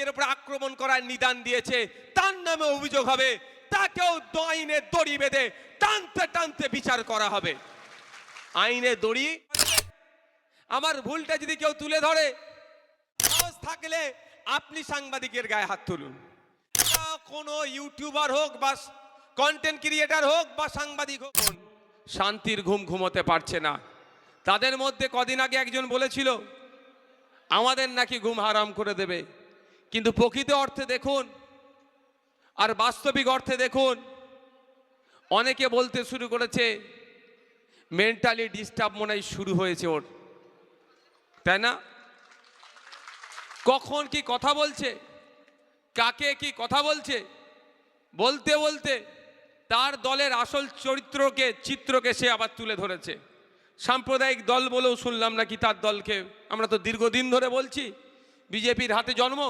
এর উপর আক্রমণ করার নিদান দিয়েছে, তার নামে অভিযোগ হবে, তাকেও আইনের দড়ি বেঁধে টানতে টানতে বিচার করা হবে। আইনের দড়ি, আমার ভুলটা যদি কেউ তুলে ধরে, সাহস থাকলে আপনি সাংবাদিকের গায়ে হাত তুলুন। কোনো ইউটিউবার হোক বা কন্টেন্ট ক্রিয়েটার হোক বা সাংবাদিক হোক, শান্তির ঘুম ঘুমোতে পারছে না। তাদের মধ্যে কদিন আগে একজন বলেছিল আমাদের নাকি ঘুম হারাম করে দেবে, কিন্তু প্রকৃত অর্থে দেখুন আর বাস্তবিক অর্থে দেখুন, অনেকে বলতে শুরু করেছে মেন্টালি ডিস্টার্ব মনে হয় শুরু হয়েছে ওর, তাই না? কখন কি কথা বলছে, কাকে কি কথা বলছে, বলতে বলতে তার দলের আসল চিত্রকে সে আবার তুলে ধরেছে। সাম্প্রদায়িক দল বলেও শুনলাম নাকি তার দলকে। আমরা তো দীর্ঘদিন ধরে বলছি বিজেপির হাতে জন্ম,